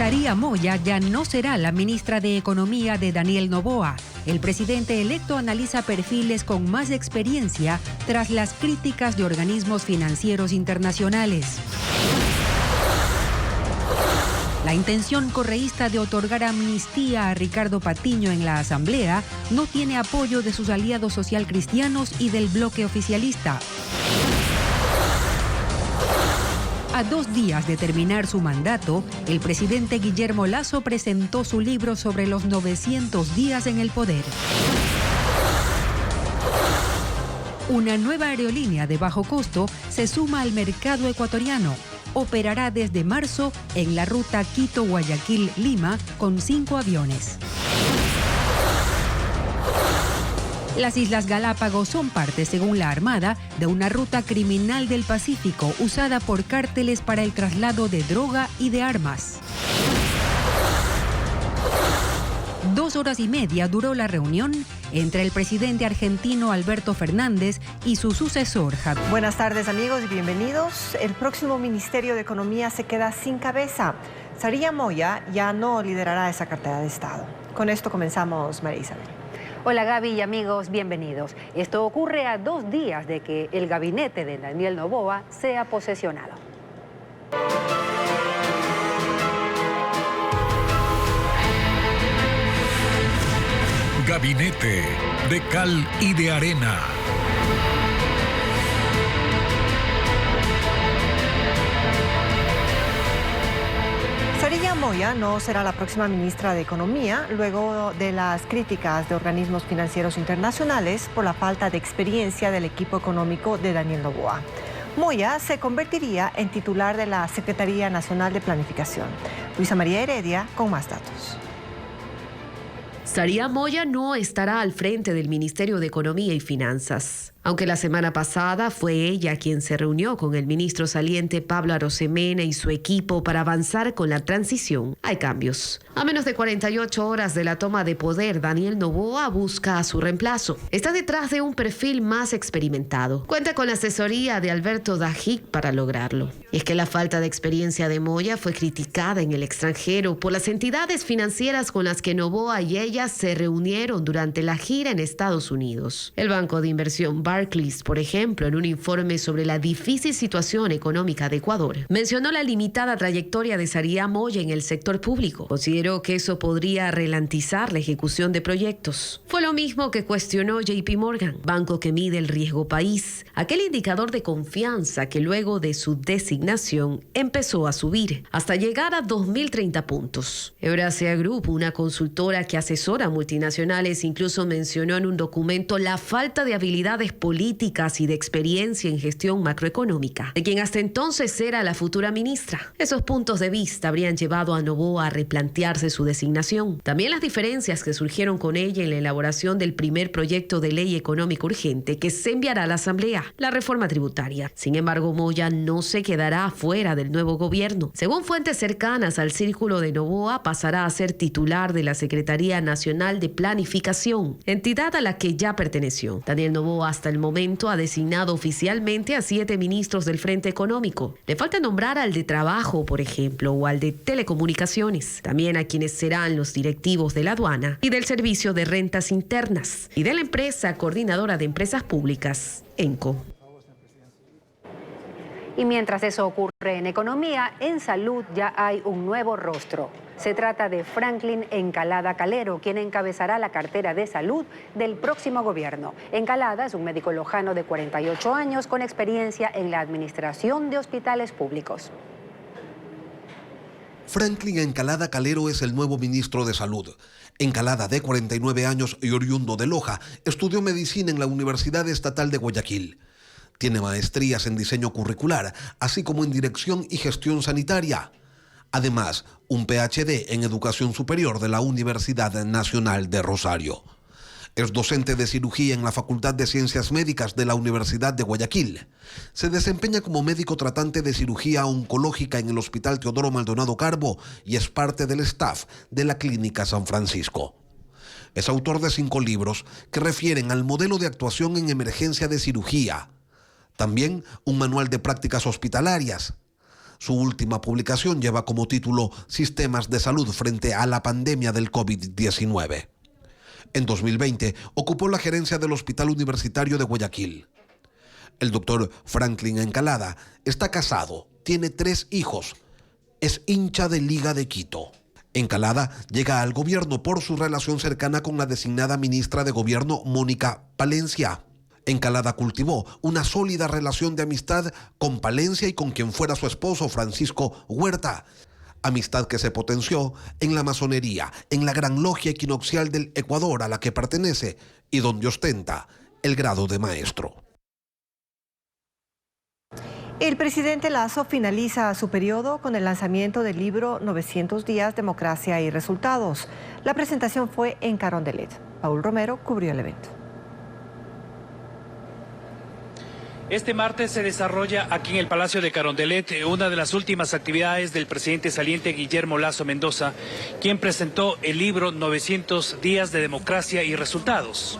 Saría Moya ya no será la ministra de Economía de Daniel Noboa. El presidente electo analiza perfiles con más experiencia tras las críticas de organismos financieros internacionales. La intención correísta de otorgar amnistía a Ricardo Patiño en la Asamblea no tiene apoyo de sus aliados socialcristianos y del bloque oficialista. A 2 días de terminar su mandato, el presidente Guillermo Lasso presentó su libro sobre los 900 días en el poder. Una nueva aerolínea de bajo costo se suma al mercado ecuatoriano. Operará desde marzo en la ruta Quito-Guayaquil-Lima con 5 aviones. Las Islas Galápagos son parte, según la Armada, de una ruta criminal del Pacífico usada por cárteles para el traslado de droga y de armas. 2 horas y media duró la reunión entre el presidente argentino Alberto Fernández y su sucesor. Buenas tardes, amigos, y bienvenidos. El próximo Ministerio de Economía se queda sin cabeza. Saría Moya ya no liderará esa cartera de Estado. Con esto comenzamos, María Isabel. Hola Gaby y amigos, bienvenidos. Esto ocurre a 2 días de que el gabinete de Daniel Noboa sea posesionado. Gabinete de Cal y de Arena. Saría Moya no será la próxima ministra de Economía luego de las críticas de organismos financieros internacionales por la falta de experiencia del equipo económico de Daniel Noboa. Moya se convertiría en titular de la Secretaría Nacional de Planificación. Luisa María Heredia con más datos. Saría Moya no estará al frente del Ministerio de Economía y Finanzas. Aunque la semana pasada fue ella quien se reunió con el ministro saliente Pablo Arosemena y su equipo para avanzar con la transición, hay cambios. A menos de 48 horas de la toma de poder, Daniel Noboa busca a su reemplazo. Está detrás de un perfil más experimentado. Cuenta con la asesoría de Alberto Dajic para lograrlo. Y es que la falta de experiencia de Moya fue criticada en el extranjero por las entidades financieras con las que Noboa y ella se reunieron durante la gira en Estados Unidos. El banco de inversión Barclays, por ejemplo, en un informe sobre la difícil situación económica de Ecuador, mencionó la limitada trayectoria de Saría Moya en el sector público. Consideró que eso podría ralentizar la ejecución de proyectos. Fue lo mismo que cuestionó JP Morgan, banco que mide el riesgo país, aquel indicador de confianza que luego de su designación empezó a subir hasta llegar a 2030 puntos. Eurasia Group, una consultora que asesora a multinacionales, incluso mencionó en un documento la falta de habilidades políticas y de experiencia en gestión macroeconómica, de quien hasta entonces era la futura ministra. Esos puntos de vista habrían llevado a Noboa a replantearse su designación. También las diferencias que surgieron con ella en la elaboración del primer proyecto de ley económica urgente que se enviará a la Asamblea, la reforma tributaria. Sin embargo, Moya no se quedará fuera del nuevo gobierno. Según fuentes cercanas al círculo de Noboa, pasará a ser titular de la Secretaría Nacional de Planificación, entidad a la que ya perteneció. Daniel Noboa hasta el momento ha designado oficialmente a 7 ministros del Frente Económico. Le falta nombrar al de Trabajo, por ejemplo, o al de Telecomunicaciones. También a quienes serán los directivos de la aduana y del Servicio de Rentas Internas y de la empresa coordinadora de empresas públicas, ENCO. Y mientras eso ocurre en economía, en salud ya hay un nuevo rostro. Se trata de Franklin Encalada Calero, quien encabezará la cartera de salud del próximo gobierno. Encalada es un médico lojano de 48 años con experiencia en la administración de hospitales públicos. Franklin Encalada Calero es el nuevo ministro de Salud. Encalada, de 49 años y oriundo de Loja, estudió medicina en la Universidad Estatal de Guayaquil. Tiene maestrías en diseño curricular, así como en dirección y gestión sanitaria. Además, un PhD en educación superior de la Universidad Nacional de Rosario. Es docente de cirugía en la Facultad de Ciencias Médicas de la Universidad de Guayaquil. Se desempeña como médico tratante de cirugía oncológica en el Hospital Teodoro Maldonado Carbo y es parte del staff de la Clínica San Francisco. Es autor de 5 libros que refieren al modelo de actuación en emergencia de cirugía. También un manual de prácticas hospitalarias. Su última publicación lleva como título Sistemas de salud frente a la pandemia del COVID-19. En 2020 ocupó la gerencia del Hospital Universitario de Guayaquil. El doctor Franklin Encalada está casado, tiene 3 hijos, es hincha de Liga de Quito. Encalada llega al gobierno por su relación cercana con la designada ministra de Gobierno Mónica Palencia. Encalada cultivó una sólida relación de amistad con Palencia y con quien fuera su esposo Francisco Huerta. Amistad que se potenció en la masonería, en la Gran Logia Equinoccial del Ecuador a la que pertenece y donde ostenta el grado de maestro. El presidente Lasso finaliza su periodo con el lanzamiento del libro 900 días, democracia y resultados. La presentación fue en Carondelet. Paul Romero cubrió el evento. Este martes se desarrolla aquí en el Palacio de Carondelet una de las últimas actividades del presidente saliente Guillermo Lasso Mendoza, quien presentó el libro 900 días de democracia y resultados.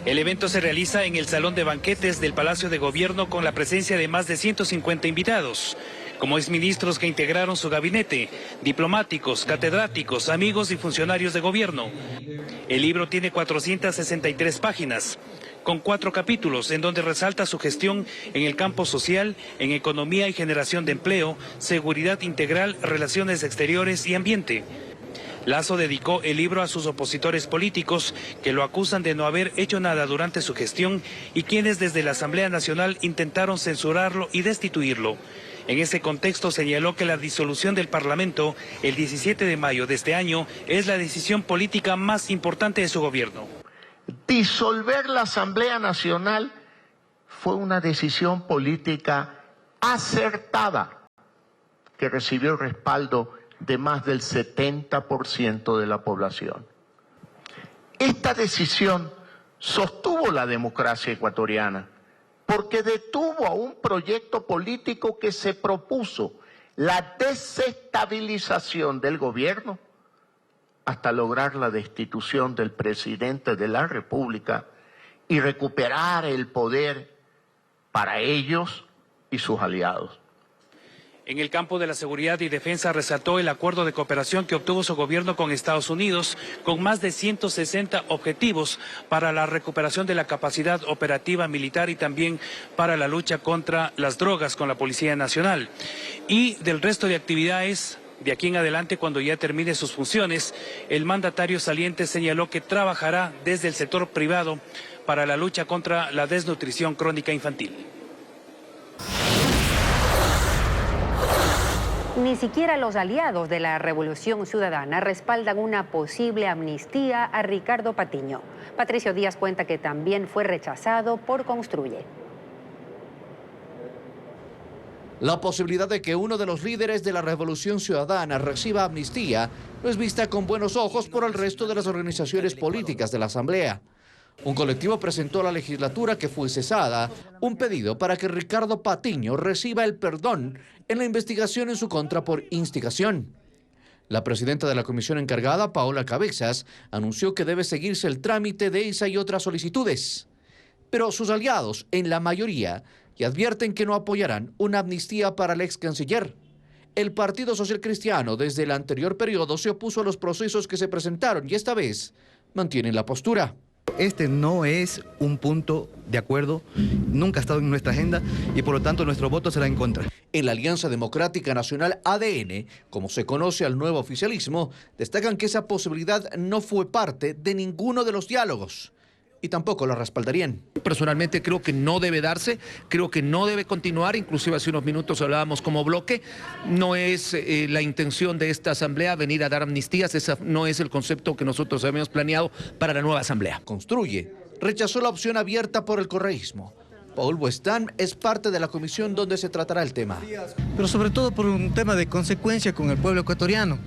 El evento se realiza en el Salón de Banquetes del Palacio de Gobierno con la presencia de más de 150 invitados, como exministros que integraron su gabinete, diplomáticos, catedráticos, amigos y funcionarios de gobierno. El libro tiene 463 páginas, con 4 capítulos en donde resalta su gestión en el campo social, en economía y generación de empleo, seguridad integral, relaciones exteriores y ambiente. Lasso dedicó el libro a sus opositores políticos que lo acusan de no haber hecho nada durante su gestión y quienes desde la Asamblea Nacional intentaron censurarlo y destituirlo. En ese contexto señaló que la disolución del Parlamento el 17 de mayo de este año es la decisión política más importante de su gobierno. Disolver la Asamblea Nacional fue una decisión política acertada que recibió el respaldo de más del 70% de la población. Esta decisión sostuvo la democracia ecuatoriana porque detuvo a un proyecto político que se propuso la desestabilización del gobierno hasta lograr la destitución del presidente de la República y recuperar el poder para ellos y sus aliados. En el campo de la seguridad y defensa resaltó el acuerdo de cooperación que obtuvo su gobierno con Estados Unidos, con más de 160 objetivos para la recuperación de la capacidad operativa militar y también para la lucha contra las drogas con la Policía Nacional. Y del resto de actividades, de aquí en adelante, cuando ya termine sus funciones, el mandatario saliente señaló que trabajará desde el sector privado para la lucha contra la desnutrición crónica infantil. Ni siquiera los aliados de la Revolución Ciudadana respaldan una posible amnistía a Ricardo Patiño. Patricio Díaz cuenta que también fue rechazado por Construye. La posibilidad de que uno de los líderes de la Revolución Ciudadana reciba amnistía no es vista con buenos ojos por el resto de las organizaciones políticas de la Asamblea. Un colectivo presentó a la legislatura que fue cesada un pedido para que Ricardo Patiño reciba el perdón en la investigación en su contra por instigación. La presidenta de la comisión encargada, Paola Cabezas, anunció que debe seguirse el trámite de esa y otras solicitudes. Pero sus aliados, en la mayoría, y advierten que no apoyarán una amnistía para el ex canciller. El Partido Social Cristiano desde el anterior periodo se opuso a los procesos que se presentaron y esta vez mantienen la postura. Este no es un punto de acuerdo, nunca ha estado en nuestra agenda y por lo tanto nuestro voto será en contra. En la Alianza Democrática Nacional ADN, como se conoce al nuevo oficialismo, destacan que esa posibilidad no fue parte de ninguno de los diálogos y tampoco la respaldarían. Personalmente creo que no debe darse, creo que no debe continuar, inclusive hace unos minutos hablábamos como bloque, no es la intención de esta asamblea venir a dar amnistías, ese no es el concepto que nosotros habíamos planeado para la nueva asamblea. Construye, rechazó la opción abierta por el correísmo. Paul Buestán es parte de la comisión donde se tratará el tema. Pero sobre todo por un tema de consecuencia con el pueblo ecuatoriano.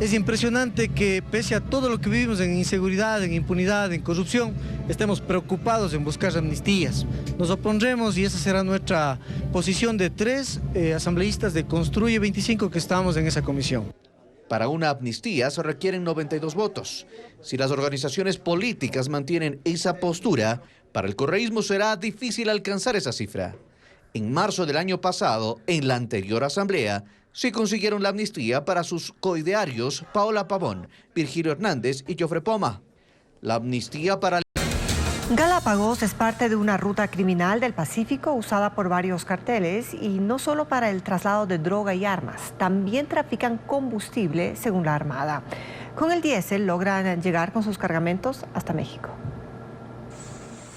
Es impresionante que pese a todo lo que vivimos en inseguridad, en impunidad, en corrupción, estemos preocupados en buscar amnistías. Nos opondremos y esa será nuestra posición de 3 asambleístas de Construye 25 que estamos en esa comisión. Para una amnistía se requieren 92 votos. Si las organizaciones políticas mantienen esa postura, para el correísmo será difícil alcanzar esa cifra. En marzo del año pasado, en la anterior asamblea, se consiguieron la amnistía para sus coidearios Paola Pavón, Virgilio Hernández y Jofre Poma. La amnistía para Galápagos es parte de una ruta criminal del Pacífico usada por varios carteles y no solo para el traslado de droga y armas, también trafican combustible según la Armada. Con el diésel logran llegar con sus cargamentos hasta México.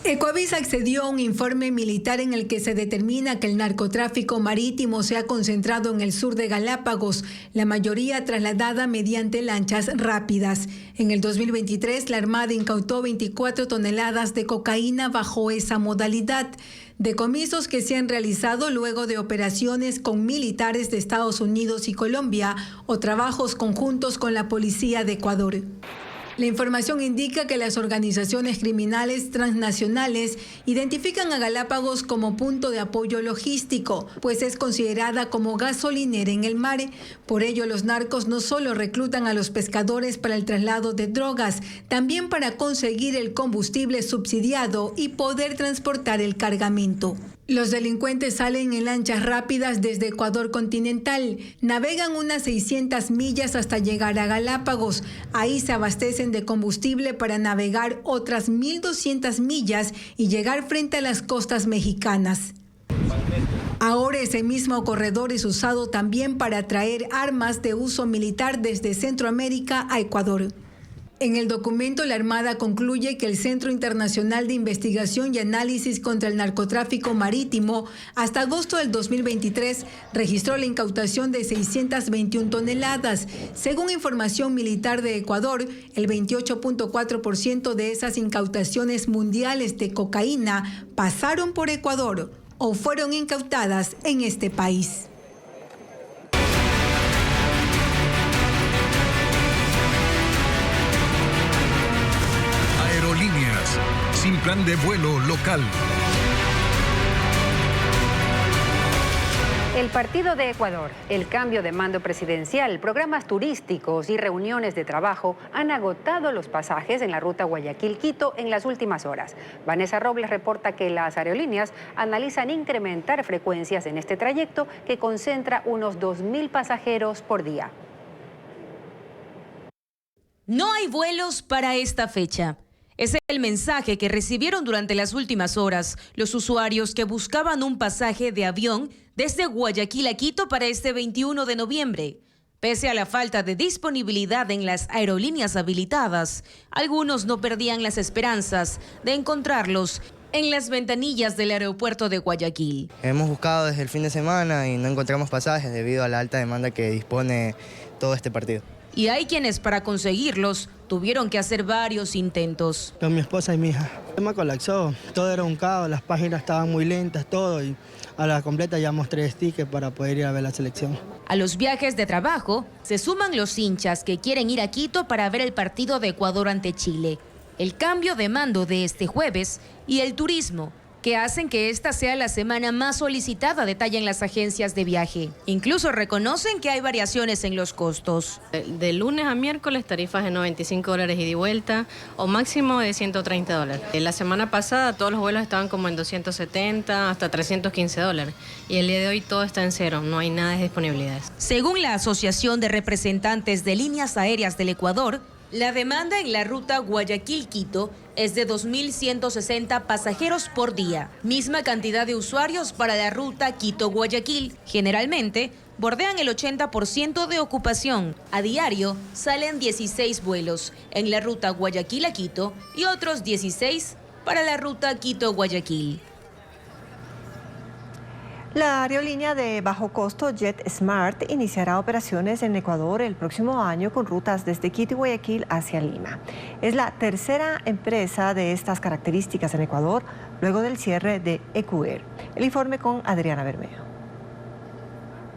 Ecoavisa accedió a un informe militar en el que se determina que el narcotráfico marítimo se ha concentrado en el sur de Galápagos, la mayoría trasladada mediante lanchas rápidas. En el 2023, la Armada incautó 24 toneladas de cocaína bajo esa modalidad. Decomisos que se han realizado luego de operaciones con militares de Estados Unidos y Colombia o trabajos conjuntos con la policía de Ecuador. La información indica que las organizaciones criminales transnacionales identifican a Galápagos como punto de apoyo logístico, pues es considerada como gasolinera en el mar. Por ello, los narcos no solo reclutan a los pescadores para el traslado de drogas, también para conseguir el combustible subsidiado y poder transportar el cargamento. Los delincuentes salen en lanchas rápidas desde Ecuador continental, navegan unas 600 millas hasta llegar a Galápagos. Ahí se abastecen de combustible para navegar otras 1.200 millas y llegar frente a las costas mexicanas. Ahora ese mismo corredor es usado también para traer armas de uso militar desde Centroamérica a Ecuador. En el documento, la Armada concluye que el Centro Internacional de Investigación y Análisis contra el Narcotráfico Marítimo, hasta agosto del 2023, registró la incautación de 621 toneladas. Según información militar de Ecuador, el 28.4% de esas incautaciones mundiales de cocaína pasaron por Ecuador o fueron incautadas en este país. Aerolíneas, sin plan de vuelo local. El Partido de Ecuador, el cambio de mando presidencial, programas turísticos y reuniones de trabajo han agotado los pasajes en la ruta Guayaquil-Quito en las últimas horas. Vanessa Robles reporta que las aerolíneas analizan incrementar frecuencias en este trayecto que concentra unos 2.000 pasajeros por día. No hay vuelos para esta fecha. Es el mensaje que recibieron durante las últimas horas los usuarios que buscaban un pasaje de avión desde Guayaquil a Quito para este 21 de noviembre. Pese a la falta de disponibilidad en las aerolíneas habilitadas, algunos no perdían las esperanzas de encontrarlos en las ventanillas del aeropuerto de Guayaquil. Hemos buscado desde el fin de semana y no encontramos pasajes debido a la alta demanda que dispone todo este partido. Y hay quienes para conseguirlos tuvieron que hacer varios intentos. Con mi esposa y mi hija. El tema colapsó, todo era un caos, las páginas estaban muy lentas, todo, y a la completa ya mostré tickets para poder ir a ver la selección. A los viajes de trabajo se suman los hinchas que quieren ir a Quito para ver el partido de Ecuador ante Chile, el cambio de mando de este jueves y el turismo, que hacen que esta sea la semana más solicitada, detallan las agencias de viaje. Incluso reconocen que hay variaciones en los costos. De lunes a miércoles, tarifas de $95 ida y vuelta o máximo de $130. La semana pasada todos los vuelos estaban como en $270 hasta $315. Y el día de hoy todo está en cero, no hay nada de disponibilidades. Según la Asociación de Representantes de Líneas Aéreas del Ecuador, la demanda en la ruta Guayaquil-Quito es de 2.160 pasajeros por día, misma cantidad de usuarios para la ruta Quito-Guayaquil. Generalmente, bordean el 80% de ocupación. A diario salen 16 vuelos en la ruta Guayaquil a Quito y otros 16 para la ruta Quito-Guayaquil. La aerolínea de bajo costo JetSmart iniciará operaciones en Ecuador el próximo año con rutas desde Quito y Guayaquil hacia Lima. Es la tercera empresa de estas características en Ecuador, luego del cierre de EcuAir. El informe con Adriana Bermeo.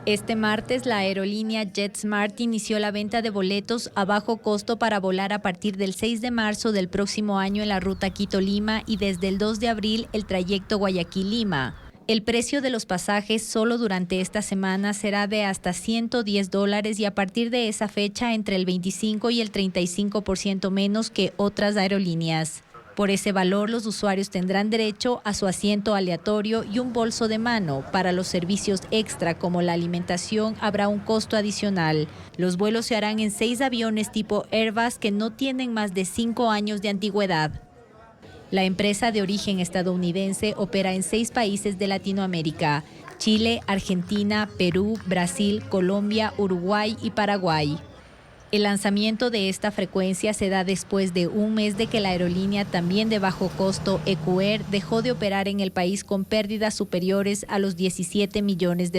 Este martes, la aerolínea JetSmart inició la venta de boletos a bajo costo para volar a partir del 6 de marzo del próximo año en la ruta Quito-Lima y desde el 2 de abril el trayecto Guayaquil-Lima. El precio de los pasajes solo durante esta semana será de hasta $110 y a partir de esa fecha entre el 25 y el 35% menos que otras aerolíneas. Por ese valor, los usuarios tendrán derecho a su asiento aleatorio y un bolso de mano. Para los servicios extra como la alimentación habrá un costo adicional. Los vuelos se harán en 6 aviones tipo Airbus que no tienen más de 5 años de antigüedad. La empresa de origen estadounidense opera en 6 países de Latinoamérica: Chile, Argentina, Perú, Brasil, Colombia, Uruguay y Paraguay. El lanzamiento de esta frecuencia se da después de un mes de que la aerolínea, también de bajo costo, EcuAir, dejó de operar en el país con pérdidas superiores a los $17 millones.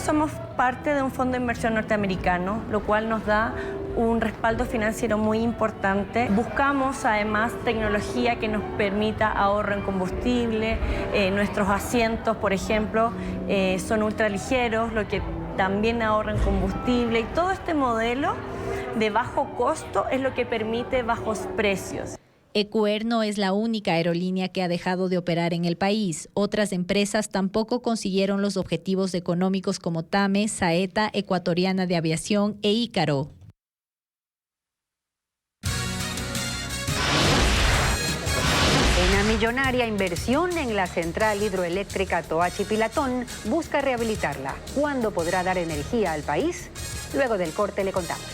Somos parte de un fondo de inversión norteamericano, lo cual nos da un respaldo financiero muy importante. Buscamos además tecnología que nos permita ahorro en combustible. Nuestros asientos, por ejemplo, son ultraligeros, lo que también ahorra en combustible, y todo este modelo de bajo costo es lo que permite bajos precios. EcuAir no es la única aerolínea que ha dejado de operar en el país. Otras empresas tampoco consiguieron los objetivos económicos como TAME, Saeta, Ecuatoriana de Aviación e Ícaro. Una millonaria inversión en la central hidroeléctrica Toachi-Pilatón busca rehabilitarla. ¿Cuándo podrá dar energía al país? Luego del corte le contamos.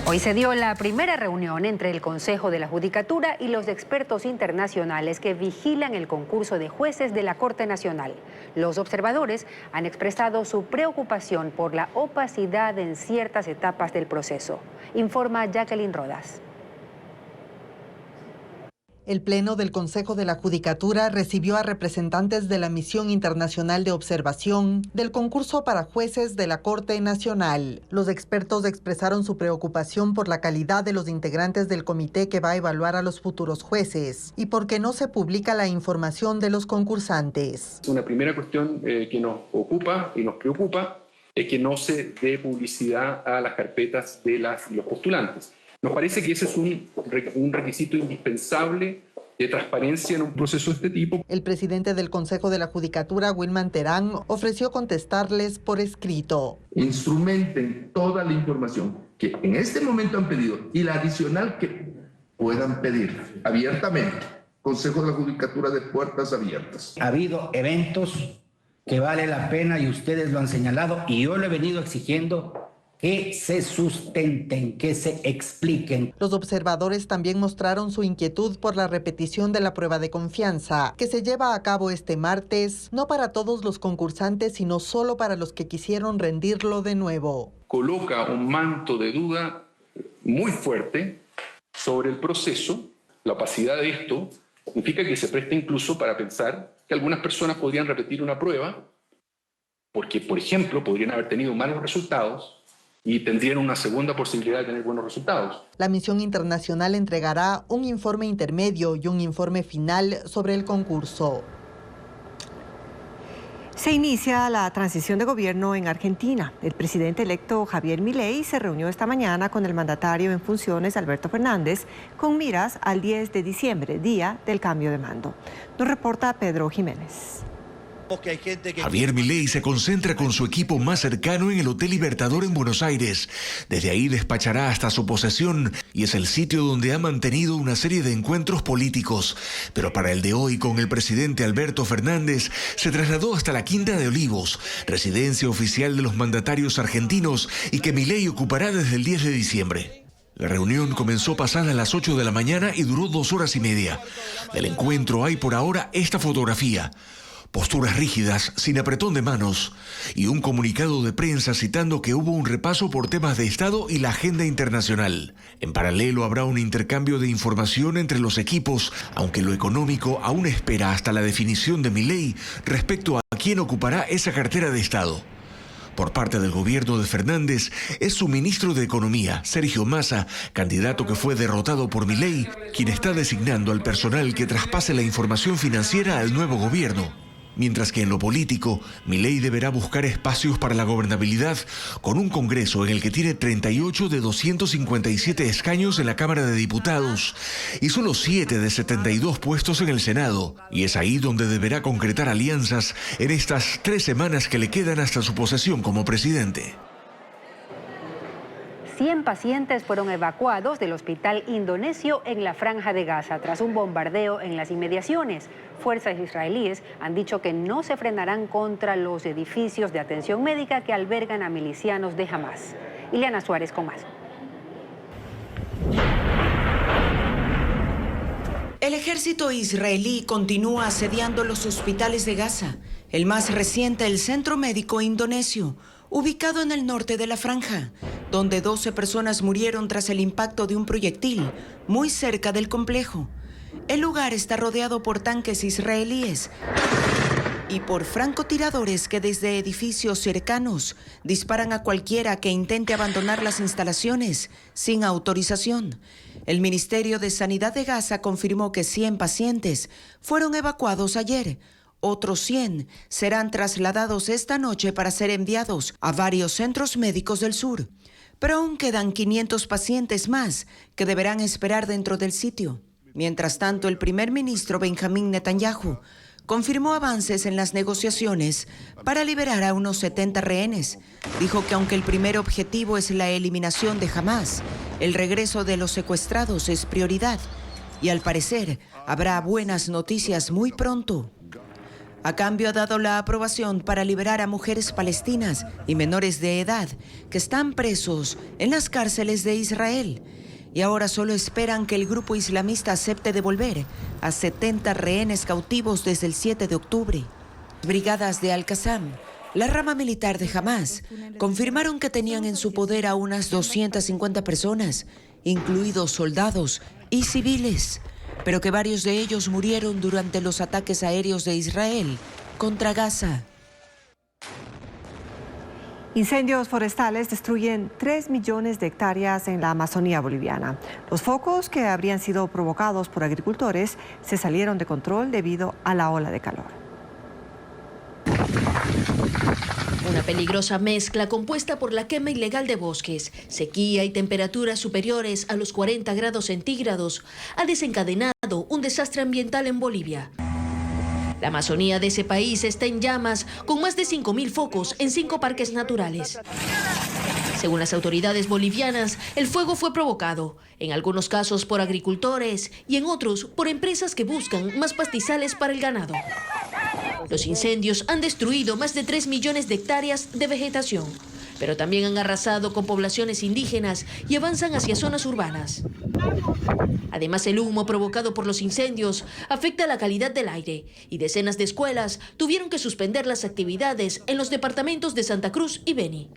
Hoy se dio la primera reunión entre el Consejo de la Judicatura y los expertos internacionales que vigilan el concurso de jueces de la Corte Nacional. Los observadores han expresado su preocupación por la opacidad en ciertas etapas del proceso. Informa Jacqueline Rodas. El Pleno del Consejo de la Judicatura recibió a representantes de la Misión Internacional de Observación del concurso para jueces de la Corte Nacional. Los expertos expresaron su preocupación por la calidad de los integrantes del comité que va a evaluar a los futuros jueces y porque no se publica la información de los concursantes. Una primera cuestión que nos ocupa y nos preocupa es que no se dé publicidad a las carpetas de los postulantes. Nos parece que ese es un requisito indispensable de transparencia en un proceso de este tipo. El presidente del Consejo de la Judicatura, Wilman Terán, ofreció contestarles por escrito. Instrumenten toda la información que en este momento han pedido y la adicional que puedan pedir abiertamente. Consejo de la Judicatura de puertas abiertas. Ha habido eventos que vale la pena y ustedes lo han señalado y yo lo he venido exigiendo que se sustenten, que se expliquen. Los observadores también mostraron su inquietud por la repetición de la prueba de confianza, que se lleva a cabo este martes, no para todos los concursantes, sino solo para los que quisieron rendirlo de nuevo. Coloca un manto de duda muy fuerte sobre el proceso. La opacidad de esto significa que se presta incluso para pensar que algunas personas podrían repetir una prueba porque, por ejemplo, podrían haber tenido malos resultados y tendrían una segunda posibilidad de tener buenos resultados. La misión internacional entregará un informe intermedio y un informe final sobre el concurso. Se inicia la transición de gobierno en Argentina. El presidente electo Javier Milei se reunió esta mañana con el mandatario en funciones Alberto Fernández con miras al 10 de diciembre, día del cambio de mando. Nos reporta Pedro Jiménez. Javier Milei se concentra con su equipo más cercano en el Hotel Libertador en Buenos Aires. Desde ahí despachará hasta su posesión y es el sitio donde ha mantenido una serie de encuentros políticos. Pero para el de hoy con el presidente Alberto Fernández se trasladó hasta la Quinta de Olivos, residencia oficial de los mandatarios argentinos y que Milei ocupará desde el 10 de diciembre. La reunión comenzó pasada las 8 de la mañana y duró 2 horas y media. Del encuentro hay por ahora esta fotografía. Posturas rígidas, sin apretón de manos, y un comunicado de prensa citando que hubo un repaso por temas de Estado y la agenda internacional. En paralelo habrá un intercambio de información entre los equipos, aunque lo económico aún espera hasta la definición de Milei respecto a quién ocupará esa cartera de Estado. Por parte del gobierno de Fernández, es su ministro de Economía, Sergio Massa, candidato que fue derrotado por Milei, quien está designando al personal que traspase la información financiera al nuevo gobierno. Mientras que en lo político, Milei deberá buscar espacios para la gobernabilidad con un Congreso en el que tiene 38 de 257 escaños en la Cámara de Diputados y solo 7 de 72 puestos en el Senado. Y es ahí donde deberá concretar alianzas en estas 3 semanas que le quedan hasta su posesión como presidente. 100 pacientes fueron evacuados del hospital indonesio en la Franja de Gaza tras un bombardeo en las inmediaciones. Fuerzas israelíes han dicho que no se frenarán contra los edificios de atención médica que albergan a milicianos de Hamás. Ileana Suárez con más. El ejército israelí continúa asediando los hospitales de Gaza, el más reciente, el centro médico indonesio, ubicado en el norte de la franja, donde 12 personas murieron tras el impacto de un proyectil muy cerca del complejo. El lugar está rodeado por tanques israelíes y por francotiradores que desde edificios cercanos disparan a cualquiera que intente abandonar las instalaciones sin autorización. El Ministerio de Sanidad de Gaza confirmó que 100 pacientes fueron evacuados ayer. Otros 100 serán trasladados esta noche para ser enviados a varios centros médicos del sur. Pero aún quedan 500 pacientes más que deberán esperar dentro del sitio. Mientras tanto, el primer ministro Benjamín Netanyahu confirmó avances en las negociaciones para liberar a unos 70 rehenes. Dijo que aunque el primer objetivo es la eliminación de Hamás, el regreso de los secuestrados es prioridad. Y al parecer, habrá buenas noticias muy pronto. A cambio ha dado la aprobación para liberar a mujeres palestinas y menores de edad que están presos en las cárceles de Israel. Y ahora solo esperan que el grupo islamista acepte devolver a 70 rehenes cautivos desde el 7 de octubre. Brigadas de Al-Qassam, la rama militar de Hamás, confirmaron que tenían en su poder a unas 250 personas, incluidos soldados y civiles, pero que varios de ellos murieron durante los ataques aéreos de Israel contra Gaza. Incendios forestales destruyen 3 millones de hectáreas en la Amazonía boliviana. Los focos que habrían sido provocados por agricultores se salieron de control debido a la ola de calor. Una peligrosa mezcla compuesta por la quema ilegal de bosques, sequía y temperaturas superiores a los 40 grados centígrados ha desencadenado un desastre ambiental en Bolivia. La Amazonía de ese país está en llamas, con más de 5.000 focos en 5 parques naturales. Según las autoridades bolivianas, el fuego fue provocado, en algunos casos por agricultores y en otros por empresas que buscan más pastizales para el ganado. Los incendios han destruido más de 3 millones de hectáreas de vegetación, pero también han arrasado con poblaciones indígenas y avanzan hacia zonas urbanas. Además, el humo provocado por los incendios afecta la calidad del aire y decenas de escuelas tuvieron que suspender las actividades en los departamentos de Santa Cruz y Beni.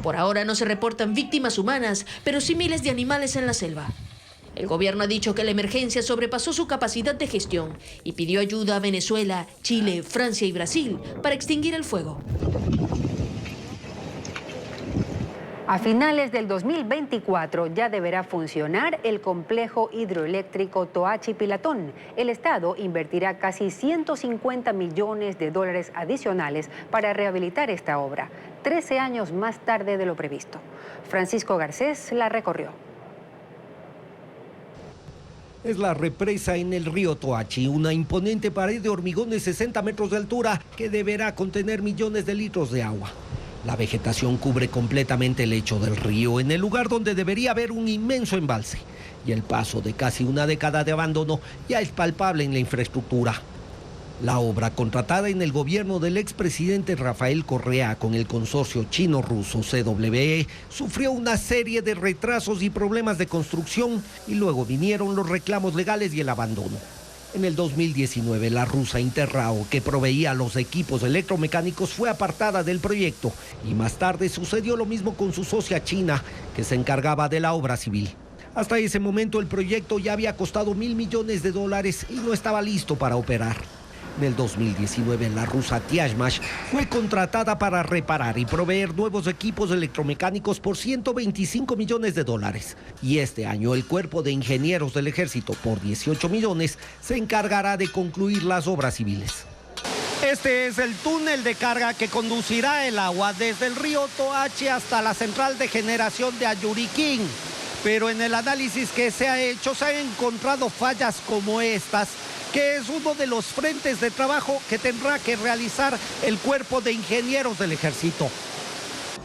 Por ahora no se reportan víctimas humanas, pero sí miles de animales en la selva. El gobierno ha dicho que la emergencia sobrepasó su capacidad de gestión y pidió ayuda a Venezuela, Chile, Francia y Brasil para extinguir el fuego. A finales del 2024 ya deberá funcionar el complejo hidroeléctrico Toachi-Pilatón. El Estado invertirá casi 150 millones de dólares adicionales para rehabilitar esta obra, 13 años más tarde de lo previsto. Francisco Garcés la recorrió. Es la represa en el río Toachi, una imponente pared de hormigón de 60 metros de altura que deberá contener millones de litros de agua. La vegetación cubre completamente el lecho del río, en el lugar donde debería haber un inmenso embalse. Y el paso de casi una década de abandono ya es palpable en la infraestructura. La obra, contratada en el gobierno del expresidente Rafael Correa con el consorcio chino-ruso CWE, sufrió una serie de retrasos y problemas de construcción y luego vinieron los reclamos legales y el abandono. En el 2019, la rusa Interrao, que proveía los equipos electromecánicos, fue apartada del proyecto y más tarde sucedió lo mismo con su socia china, que se encargaba de la obra civil. Hasta ese momento el proyecto ya había costado $1.000 millones y no estaba listo para operar. En el 2019, la rusa Tiashmash fue contratada para reparar y proveer nuevos equipos electromecánicos por $125 millones. Y este año, el Cuerpo de Ingenieros del Ejército, por $18 millones, se encargará de concluir las obras civiles. Este es el túnel de carga que conducirá el agua desde el río Toachi hasta la central de generación de Ayuriquín. Pero en el análisis que se ha hecho, se han encontrado fallas como estas, que es uno de los frentes de trabajo que tendrá que realizar el Cuerpo de Ingenieros del Ejército.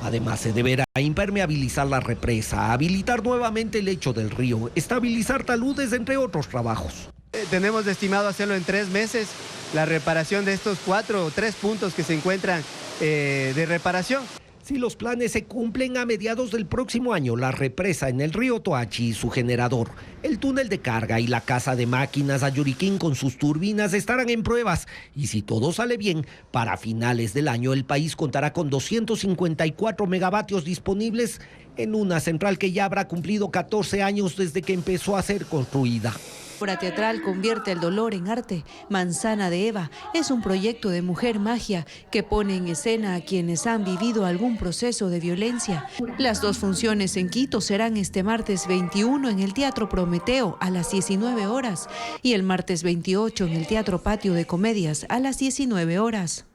Además, se deberá impermeabilizar la represa, habilitar nuevamente el lecho del río, estabilizar taludes, entre otros trabajos. Tenemos estimado hacerlo en 3 meses, la reparación de estos 4 o 3 puntos que se encuentran de reparación. Si los planes se cumplen, a mediados del próximo año, la represa en el río Toachi y su generador, el túnel de carga y la casa de máquinas Ayuriquín con sus turbinas estarán en pruebas. Y si todo sale bien, para finales del año el país contará con 254 megavatios disponibles en una central que ya habrá cumplido 14 años desde que empezó a ser construida. La obra teatral convierte el dolor en arte. Manzana de Eva es un proyecto de mujer magia que pone en escena a quienes han vivido algún proceso de violencia. Las 2 funciones en Quito serán este martes 21 en el Teatro Prometeo a las 19 horas y el martes 28 en el Teatro Patio de Comedias a las 19 horas.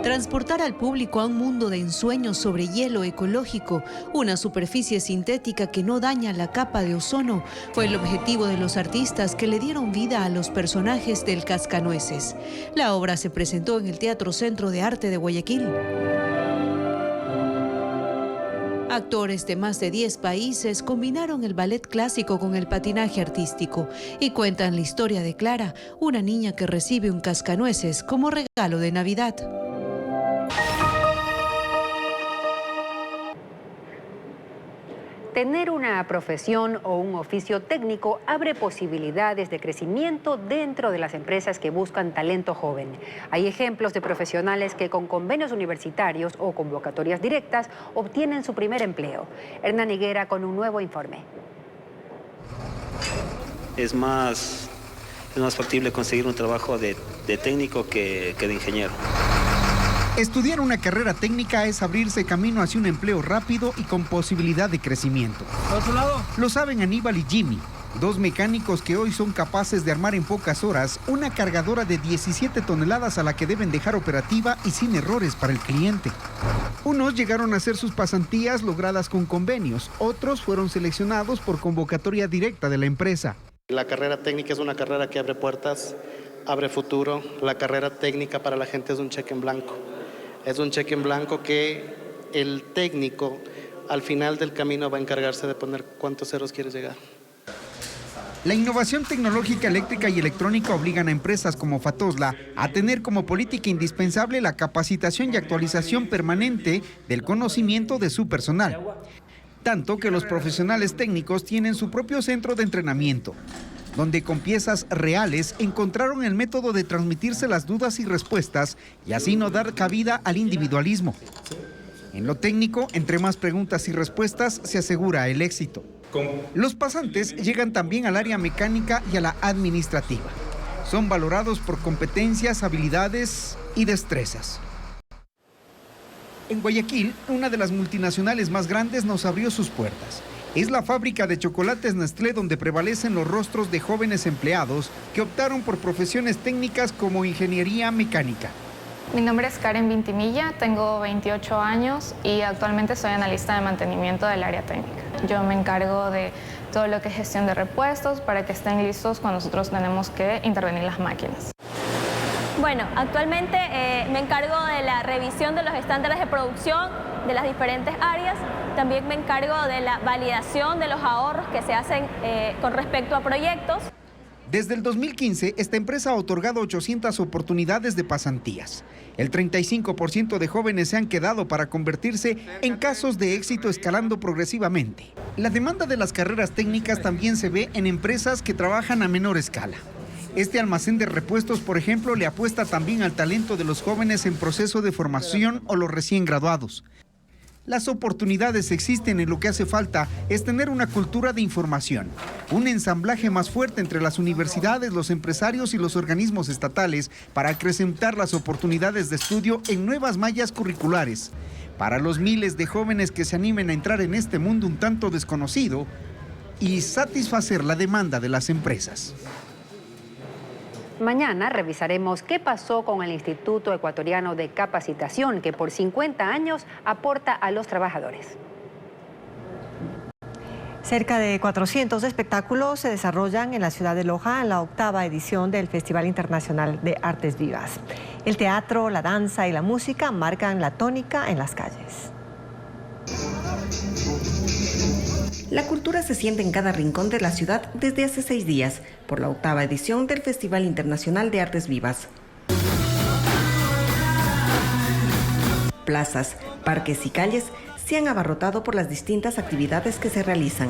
Transportar al público a un mundo de ensueños sobre hielo ecológico, una superficie sintética que no daña la capa de ozono, fue el objetivo de los artistas que le dieron vida a los personajes del Cascanueces. La obra se presentó en el Teatro Centro de Arte de Guayaquil. Actores de más de 10 países combinaron el ballet clásico con el patinaje artístico y cuentan la historia de Clara, una niña que recibe un cascanueces como regalo de Navidad. Tener una profesión o un oficio técnico abre posibilidades de crecimiento dentro de las empresas que buscan talento joven. Hay ejemplos de profesionales que con convenios universitarios o convocatorias directas obtienen su primer empleo. Hernán Higuera con un nuevo informe. Es más factible conseguir un trabajo de técnico que de ingeniero. Estudiar una carrera técnica es abrirse camino hacia un empleo rápido y con posibilidad de crecimiento. Lo saben Aníbal y Jimmy, 2 mecánicos que hoy son capaces de armar en pocas horas una cargadora de 17 toneladas a la que deben dejar operativa y sin errores para el cliente. Unos llegaron a hacer sus pasantías logradas con convenios, otros fueron seleccionados por convocatoria directa de la empresa. La carrera técnica es una carrera que abre puertas, abre futuro. La carrera técnica para la gente es un cheque en blanco. Es un cheque en blanco que el técnico al final del camino va a encargarse de poner cuántos ceros quieres llegar. La innovación tecnológica eléctrica y electrónica obligan a empresas como Fatosla a tener como política indispensable la capacitación y actualización permanente del conocimiento de su personal. Tanto que los profesionales técnicos tienen su propio centro de entrenamiento, donde con piezas reales encontraron el método de transmitirse las dudas y respuestas y así no dar cabida al individualismo. En lo técnico, entre más preguntas y respuestas, se asegura el éxito. Los pasantes llegan también al área mecánica y a la administrativa. Son valorados por competencias, habilidades y destrezas. En Guayaquil, una de las multinacionales más grandes nos abrió sus puertas. Es la fábrica de chocolates Nestlé donde prevalecen los rostros de jóvenes empleados que optaron por profesiones técnicas como ingeniería mecánica. Mi nombre es Karen Vintimilla, tengo 28 años y actualmente soy analista de mantenimiento del área técnica. Yo me encargo de todo lo que es gestión de repuestos para que estén listos cuando nosotros tenemos que intervenir las máquinas. Bueno, actualmente me encargo de la revisión de los estándares de producción de las diferentes áreas. También me encargo de la validación de los ahorros que se hacen con respecto a proyectos. Desde el 2015, esta empresa ha otorgado 800 oportunidades de pasantías. El 35% de jóvenes se han quedado para convertirse en casos de éxito escalando progresivamente. La demanda de las carreras técnicas también se ve en empresas que trabajan a menor escala. Este almacén de repuestos, por ejemplo, le apuesta también al talento de los jóvenes en proceso de formación o los recién graduados. Las oportunidades existen y lo que hace falta es tener una cultura de información, un ensamblaje más fuerte entre las universidades, los empresarios y los organismos estatales para acrecentar las oportunidades de estudio en nuevas mallas curriculares. Para los miles de jóvenes que se animen a entrar en este mundo un tanto desconocido y satisfacer la demanda de las empresas. Mañana revisaremos qué pasó con el Instituto Ecuatoriano de Capacitación, que por 50 años aporta a los trabajadores. Cerca de 400 espectáculos se desarrollan en la ciudad de Loja en la 8ª edición del Festival Internacional de Artes Vivas. El teatro, la danza y la música marcan la tónica en las calles. La cultura se siente en cada rincón de la ciudad desde hace 6 días, por la 8ª edición del Festival Internacional de Artes Vivas. Plazas, parques y calles se han abarrotado por las distintas actividades que se realizan.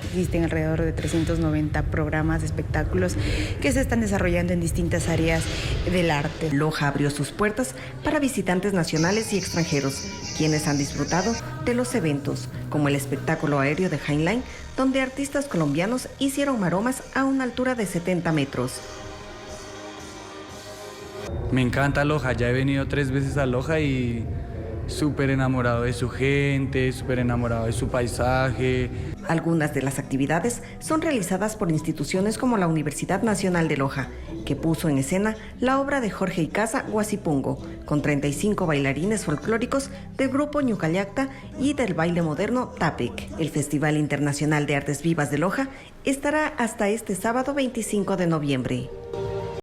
Existen alrededor de 390 programas de espectáculos que se están desarrollando en distintas áreas del arte. Loja abrió sus puertas para visitantes nacionales y extranjeros, quienes han disfrutado de los eventos, como el espectáculo aéreo de Highline, donde artistas colombianos hicieron maromas a una altura de 70 metros. Me encanta Loja, ya he venido 3 veces a Loja y súper enamorado de su gente, súper enamorado de su paisaje. Algunas de las actividades son realizadas por instituciones como la Universidad Nacional de Loja, que puso en escena la obra de Jorge Icaza, Guasipungo, con 35 bailarines folclóricos del grupo Ñucayacta y del baile moderno Tapec. El Festival Internacional de Artes Vivas de Loja estará hasta este sábado 25 de noviembre.